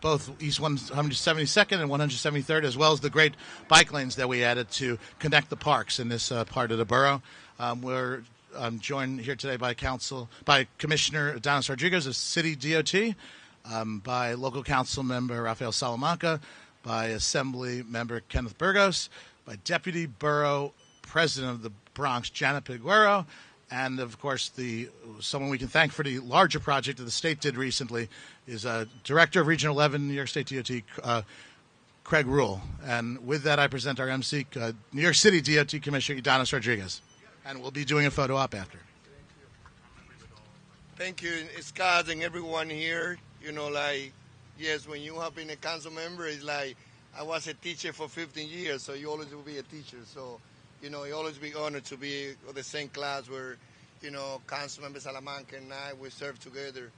both East 172nd and 173rd, as well as the great bike lanes that we added to connect the parks in this part of the borough. We're joined here today by Commissioner Ydanis Rodriguez of City DOT, by local council member Rafael Salamanca, by Assembly member Kenneth Burgos, by Deputy Borough President of the Bronx, Janet Piguero, and, of course, someone we can thank for the larger project that the state did recently is Director of Region 11, New York State DOT, Craig Rule. And with that, I present our MC, New York City DOT Commissioner Ydanis Rodriguez. And we'll be doing a photo op after. Thank you, Scott, and everyone here. Yes, when you have been a council member, it's like I was a teacher for 15 years, so you always will be a teacher. So, you always be honored to be of the same class where, Councilmember Salamanca and I, we serve together,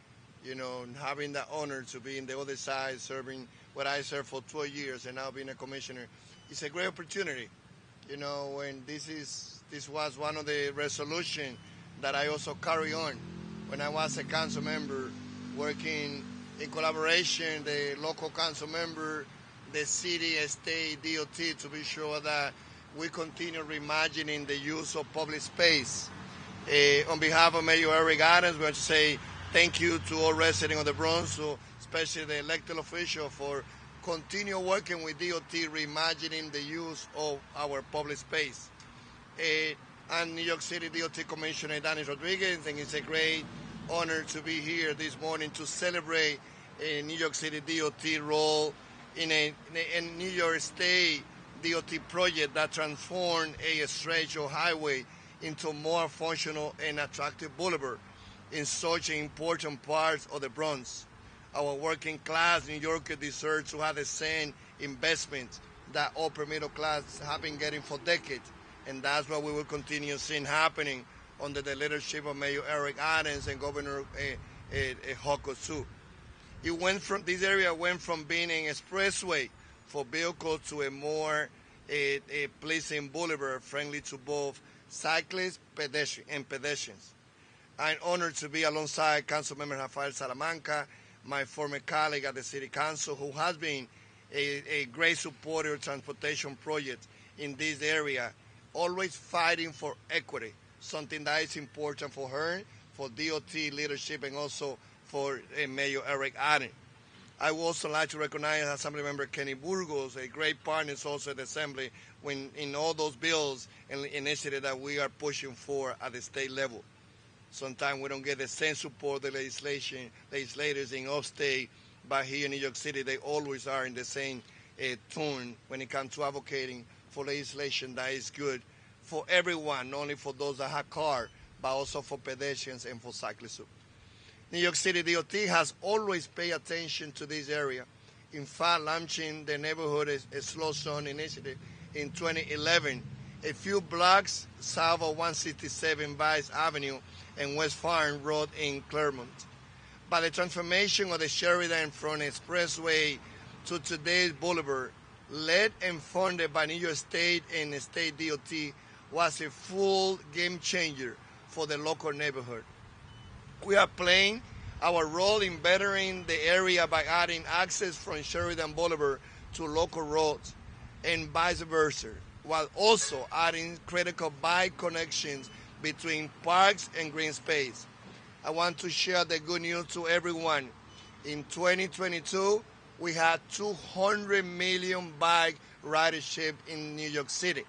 having the honor to be in the other side, serving what I served for 12 years and now being a commissioner. It's a great opportunity, and this was one of the resolutions that I also carry on when I was a council member, working in collaboration, the local council member, the city, state, DOT, to be sure that we continue reimagining the use of public space. On behalf of Mayor Eric Ydanis, we want to say thank you to all residents of the Bronx, especially the elected officials, for continue working with DOT, reimagining the use of our public space. I'm New York City DOT Commissioner Ydanis Rodriguez, and it's a great honor to be here this morning to celebrate a New York City DOT role in a New York State DOT project that transformed a stretch of highway into a more functional and attractive boulevard in such an important part of the Bronx. Our working class New Yorkers deserve to have the same investment that upper middle class have been getting for decades, and that's what we will continue seeing happening under the leadership of Mayor Eric Ydanis and Governor Hochul too. This area went from being an expressway for vehicles to a more pleasing boulevard friendly to both cyclists and pedestrians. I'm honored to be alongside Councilmember Rafael Salamanca, my former colleague at the City Council, who has been a great supporter of transportation projects in this area, always fighting for equity, something that is important for her, for DOT leadership, and also for Mayor Eric Ydanis. I would also like to recognize Assemblymember Kenny Burgos, a great partner also at the Assembly in all those bills and initiatives that we are pushing for at the state level. Sometimes we don't get the same support the legislators in upstate, but here in New York City, they always are in the same tune when it comes to advocating for legislation that is good for everyone, not only for those that have cars, but also for pedestrians and for cyclists. New York City DOT has always paid attention to this area. In fact, launching the neighborhood slow zone initiative in 2011, a few blocks south of 167 Vice Avenue and West Farm Road in Claremont. But the transformation of the Sheridan from expressway to today's Boulevard, led and funded by New York State and State DOT, was a full game changer for the local neighborhood. We are playing our role in bettering the area by adding access from Sheridan Boulevard to local roads and vice versa, while also adding critical bike connections between parks and green space. I want to share the good news to everyone. In 2022, we had 200 million bike ridership in New York City,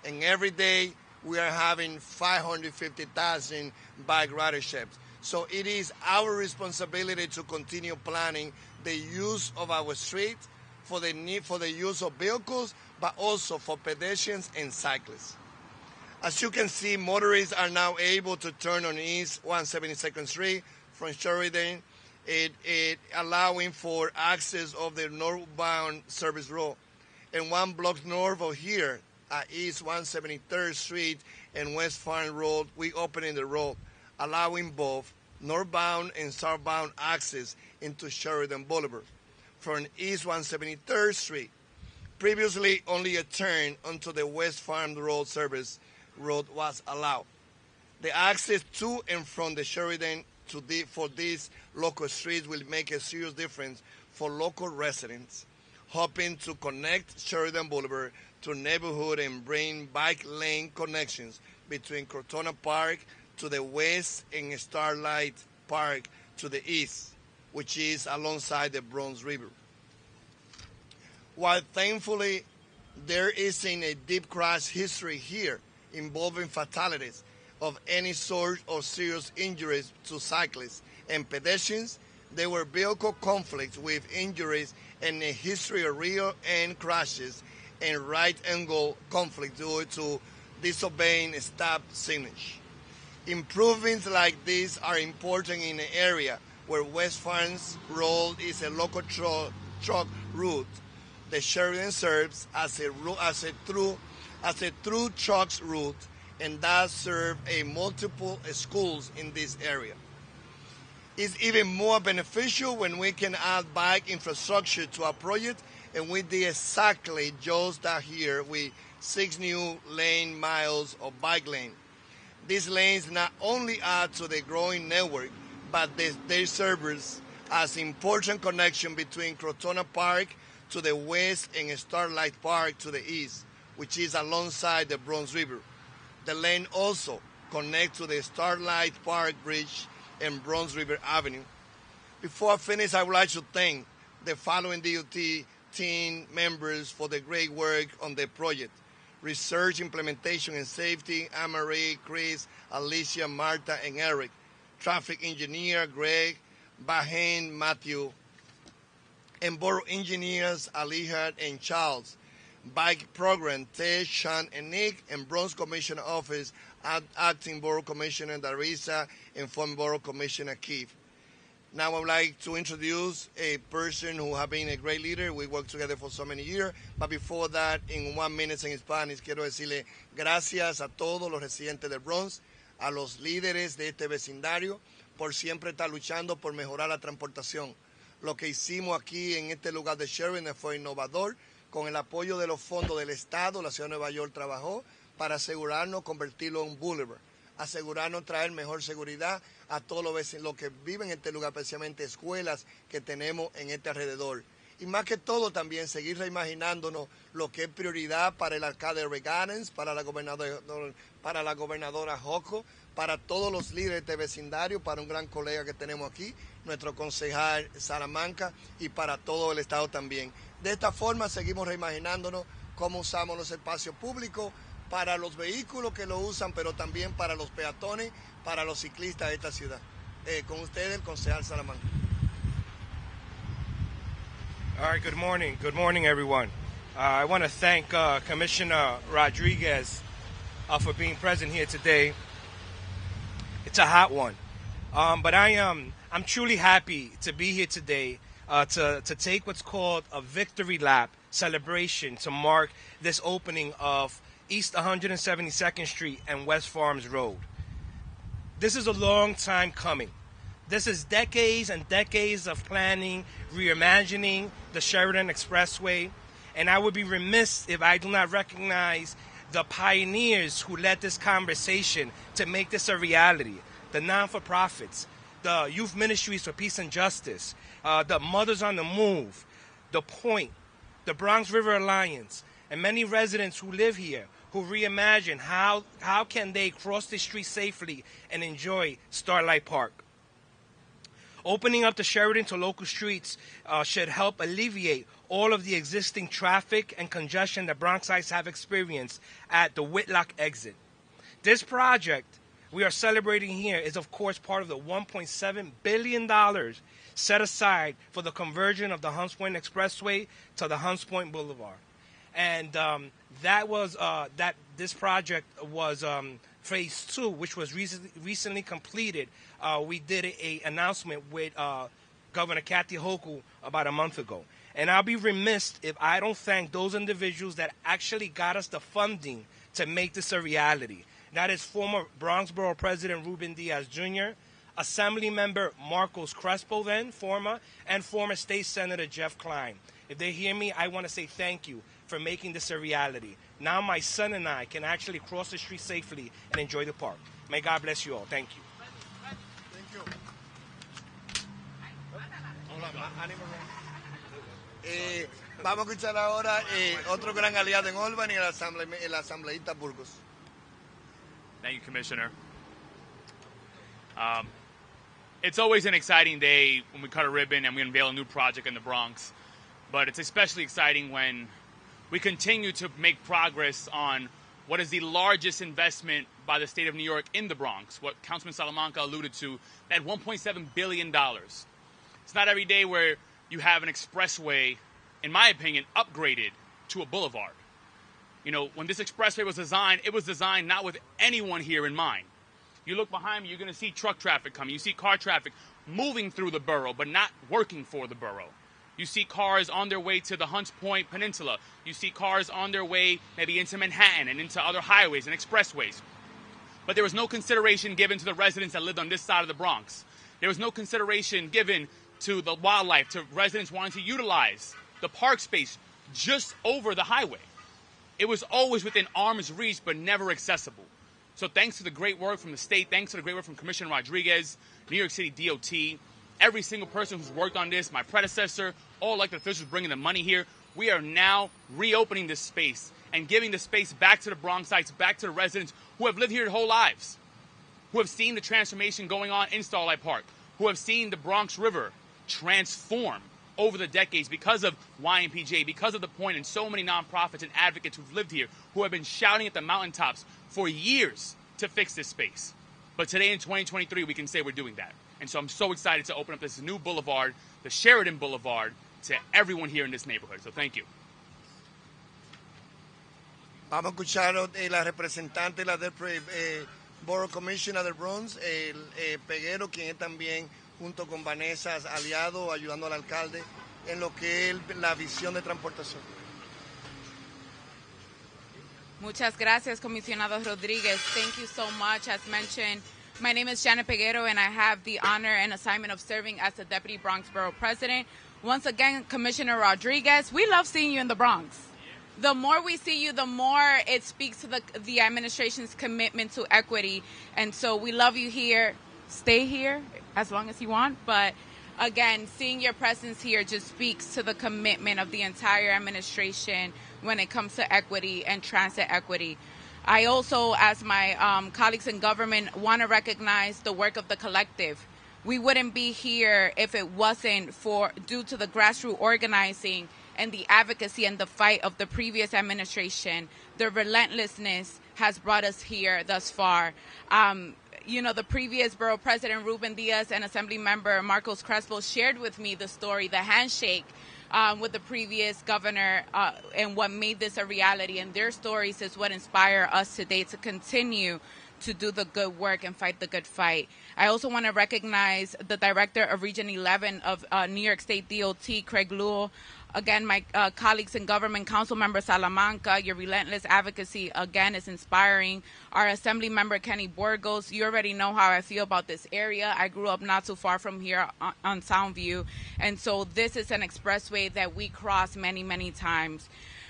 and every day we are having 550,000 bike riderships. So it is our responsibility to continue planning the use of our streets for the use of vehicles, but also for pedestrians and cyclists. As you can see, motorists are now able to turn on East 172nd Street from Sheridan, allowing for access of the northbound service road. And 1 block north of here, at East 173rd Street and West Farm Road, we opening the road, allowing both northbound and southbound access into Sheridan Boulevard. From East 173rd Street, previously only a turn onto the West Farm Road service road was allowed. The access to and from the Sheridan for these local streets will make a serious difference for local residents, hoping to connect Sheridan Boulevard to neighborhood and bring bike lane connections between Crotona Park to the west and Starlight Park to the east, which is alongside the Bronx River. While thankfully there isn't a deep crash history here involving fatalities of any sort or serious injuries to cyclists and pedestrians, there were vehicle conflicts with injuries and a history of rear-end crashes and right-angle conflict due to disobeying stop signage. Improvements like these are important in an area where West Farms Road is a local truck route. The Sheridan serves as a through trucks route and does serve a multiple schools in this area. It's even more beneficial when we can add bike infrastructure to our project, and we did exactly just that here with 6 new lane miles of bike lane. These lanes not only add to the growing network, but they serve as important connection between Crotona Park to the west and Starlight Park to the east, which is alongside the Bronx River. The lane also connects to the Starlight Park Bridge and Bronx River Avenue. Before I finish, I would like to thank the following DOT team members for the great work on the project: Research, Implementation, and Safety, Anne-Marie, Chris, Alicia, Marta, and Eric. Traffic Engineer, Greg, Bahen, Matthew. And Borough Engineers, Alihad and Charles. Bike Program, Tej, Sean, and Nick. And Bronx Commissioner Office, Acting Borough Commissioner Darisa and former Borough Commissioner Keith. Now I would like to introduce a person who has been a great leader. We worked together for so many years. But before that, in 1 minute in Spanish, quiero decirle gracias a todos los residentes del Bronx, a los líderes de este vecindario, por siempre estar luchando por mejorar la transportación. Lo que hicimos aquí en este lugar de Sheridan fue innovador. Con el apoyo de los fondos del Estado, la Ciudad de Nueva York trabajó para asegurarnos convertirlo en un Boulevard, asegurarnos traer mejor seguridad a todos los que viven en este lugar, especialmente escuelas que tenemos en este alrededor. Y más que todo también seguir reimaginándonos lo que es prioridad para el alcalde Ydanis, para la gobernadora Joko, para todos los líderes de vecindario, para un gran colega que tenemos aquí, nuestro concejal Salamanca, y para todo el Estado también. De esta forma seguimos reimaginándonos cómo usamos los espacios públicos para los vehículos que lo usan, pero también para los peatones, para los ciclistas de esta ciudad. Con ustedes, el concejal Salamanca. All right, good morning. Good morning, everyone. I want to thank Commissioner Rodriguez for being present here today. It's a hot one. But I'm truly happy to be here today to take what's called a victory lap celebration to mark this opening of East 172nd Street and West Farms Road. This is a long time coming. This is decades and decades of planning, reimagining the Sheridan Expressway, and I would be remiss if I do not recognize the pioneers who led this conversation to make this a reality. The non-for-profits, the Youth Ministries for Peace and Justice, the Mothers on the Move, The Point, the Bronx River Alliance, and many residents who live here who reimagine how can they cross the street safely and enjoy Starlight Park. Opening up the Sheridan to local streets should help alleviate all of the existing traffic and congestion that Bronxites have experienced at the Whitlock exit. This project we are celebrating here is, of course, part of the $1.7 billion set aside for the conversion of the Hunts Point Expressway to the Hunts Point Boulevard. And this project was phase 2, which was recently completed. We did an announcement with Governor Kathy Hochul about a month ago. And I'll be remiss if I don't thank those individuals that actually got us the funding to make this a reality. That is former Bronx Borough President Ruben Diaz Jr., Assembly Member Marcos Crespo then, and former State Senator Jeff Klein. If they hear me, I want to say thank you for making this a reality. Now my son and I can actually cross the street safely and enjoy the park. May God bless you all. Thank you. Thank you. Hola, Vamos a escuchar ahora otro gran aliado en Albany, el asambleísta Burgos. Thank you, Commissioner. It's always an exciting day when we cut a ribbon and we unveil a new project in the Bronx, but it's especially exciting when we continue to make progress on what is the largest investment by the state of New York in the Bronx, what Councilman Salamanca alluded to, that $1.7 billion. It's not every day where you have an expressway, in my opinion, upgraded to a boulevard. You know, when this expressway was designed, it was designed not with anyone here in mind. You look behind me, you're going to see truck traffic coming. You see car traffic moving through the borough, but not working for the borough. You see cars on their way to the Hunts Point Peninsula. You see cars on their way maybe into Manhattan and into other highways and expressways. But there was no consideration given to the residents that lived on this side of the Bronx. There was no consideration given to the wildlife, to residents wanting to utilize the park space just over the highway. It was always within arm's reach, but never accessible. So thanks to the great work from the state, thanks to the great work from Commissioner Rodriguez, New York City DOT, every single person who's worked on this, my predecessor, all elected officials bringing the money here, we are now reopening this space and giving the space back to the Bronxites, back to the residents who have lived here their whole lives, who have seen the transformation going on in Starlight Park, who have seen the Bronx River transform over the decades because of YMPJ, because of the Point, and so many nonprofits and advocates who've lived here, who have been shouting at the mountaintops for years to fix this space. But today in 2023, we can say we're doing that. And so I'm so excited to open up this new boulevard, the Sheridan Boulevard, to everyone here in this neighborhood. So thank you. Vamos a escuchar la representante la del Borough Commissioner del Bronx, Peguero, quien es también, junto con Vanessa, aliado, ayudando al alcalde en lo que es la visión de transportación. Muchas gracias, Comisionado Rodriguez. Thank you so much. As mentioned, my name is Janet Peguero, and I have the honor and assignment of serving as the Deputy Bronx Borough President. Once again, Commissioner Rodriguez, we love seeing you in the Bronx. The more we see you, the more it speaks to the administration's commitment to equity. And so we love you here. Stay here as long as you want. But again, seeing your presence here just speaks to the commitment of the entire administration when it comes to equity and transit equity. I also, as my colleagues in government, want to recognize the work of the collective. We wouldn't be here if it wasn't due to the grassroots organizing and the advocacy and the fight of the previous administration. The relentlessness has brought us here thus far. You know, the previous borough president, Ruben Diaz, and assembly member Marcos Crespo shared with me the story, the handshake with the previous governor and what made this a reality. And their stories is what inspire us today to continue to do the good work and fight the good fight. I also want to recognize the director of Region 11 of New York State DOT, Craig Luo. Again, my colleagues in government, Council Member Salamanca, your relentless advocacy, again, is inspiring. Our Assembly Member, Kenny Burgos, you already know how I feel about this area. I grew up not too far from here on Soundview, and so this is an expressway that we cross many, many times.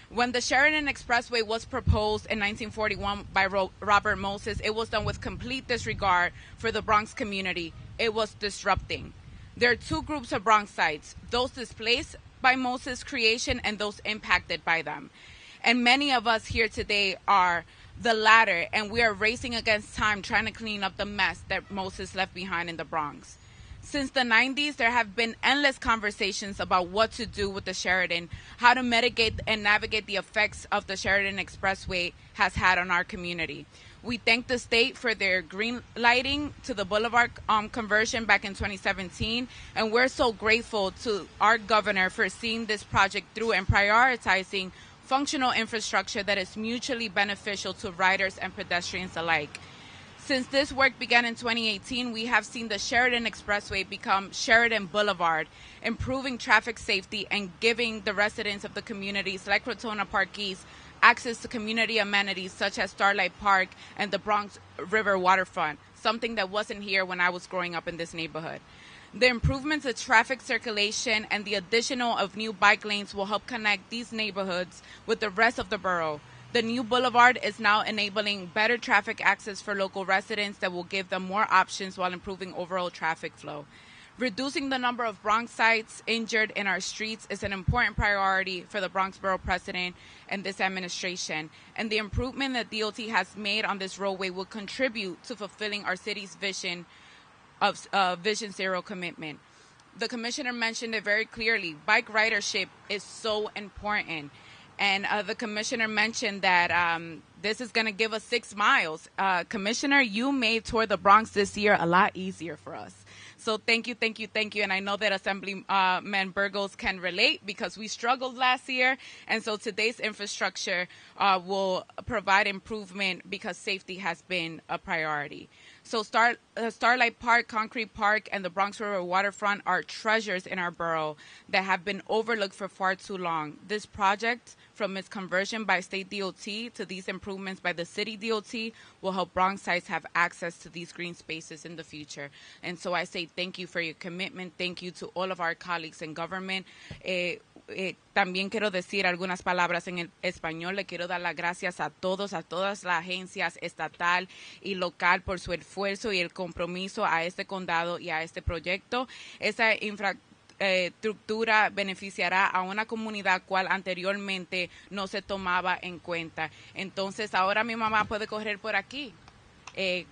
When the Sheridan Expressway was proposed in 1941 by Robert Moses, it was done with complete disregard for the Bronx community. It was disrupting. There are two groups of Bronxites, those displaced by Moses' creation and those impacted by them. And many of us here today are the latter, and we are racing against time trying to clean up the mess that Moses left behind in the Bronx. Since the 90s, there have been endless conversations about what to do with the Sheridan, how to mitigate and navigate the effects of the Sheridan Expressway has had on our community. We thank the state for their green lighting to the Boulevard conversion back in 2017, and we're so grateful to our governor for seeing this project through and prioritizing functional infrastructure that is mutually beneficial to riders and pedestrians alike. Since this work began in 2018, we have seen the Sheridan Expressway become Sheridan Boulevard, improving traffic safety and giving the residents of the communities like Crotona Parkees access to community amenities such as Starlight Park and the Bronx River waterfront, something that wasn't here when I was growing up in this neighborhood. The improvements of traffic circulation and the additional of new bike lanes will help connect these neighborhoods with the rest of the borough. The new boulevard is now enabling better traffic access for local residents that will give them more options while improving overall traffic flow. Reducing the number of Bronxites injured in our streets is an important priority for the Bronx Borough President and this administration, and the improvement that DOT has made on this roadway will contribute to fulfilling our city's vision of Vision Zero commitment. The commissioner mentioned it very clearly. Bike ridership is so important. And the commissioner mentioned that this is going to give us 6 miles. Commissioner, you made Tour the Bronx this year a lot easier for us. So thank you, thank you, thank you. And I know that Assemblyman Burgos can relate because we struggled last year. And so today's infrastructure will provide improvement because safety has been a priority. So Starlight Park, Concrete Park, and the Bronx River waterfront are treasures in our borough that have been overlooked for far too long. This project, from its conversion by state DOT to these improvements by the city DOT, will help Bronxites have access to these green spaces in the future. And so I say thank you for your commitment. Thank you to all of our colleagues in government. También quiero decir algunas palabras en el español. Le quiero dar las gracias a todas las agencias estatal y local por su esfuerzo y el compromiso a este condado y a este proyecto. Esa infraestructura beneficiará a una comunidad cual anteriormente no se tomaba en cuenta. Entonces, ahora mi mamá puede correr por aquí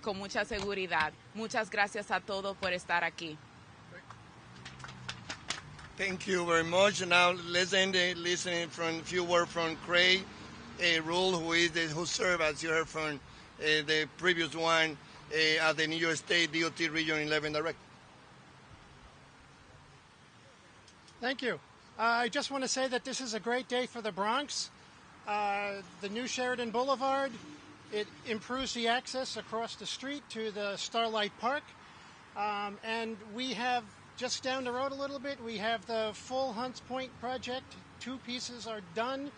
con mucha seguridad. Muchas gracias a todos por estar aquí. Thank you very much. Now let's end listening from a few words from Craig Rule, who served, as you heard from the previous one, as the New York State DOT Region 11 Director. Thank you. I just want to say that this is a great day for the Bronx. The new Sheridan Boulevard, it improves the access across the street to the Starlight Park. And we have, just down the road a little bit, we have the full Hunts Point project. 2 pieces are done.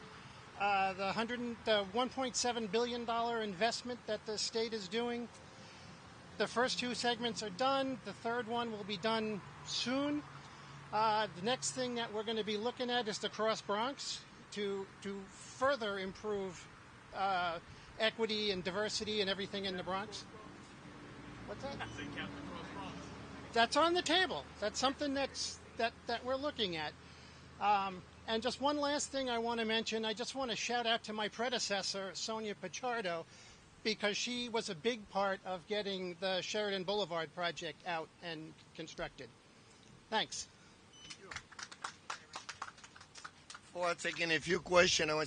The $1.7 billion investment that the state is doing. The first 2 segments are done. The third one will be done soon. The next thing that we're going to be looking at is the Cross Bronx to further improve equity and diversity and everything in the Bronx. What's that? That's on the table. That's something that we're looking at. And just one last thing I want to mention. I just want to shout out to my predecessor, Sonia Pichardo, because she was a big part of getting the Sheridan Boulevard project out and constructed. Thanks. Before taking a few questions, I want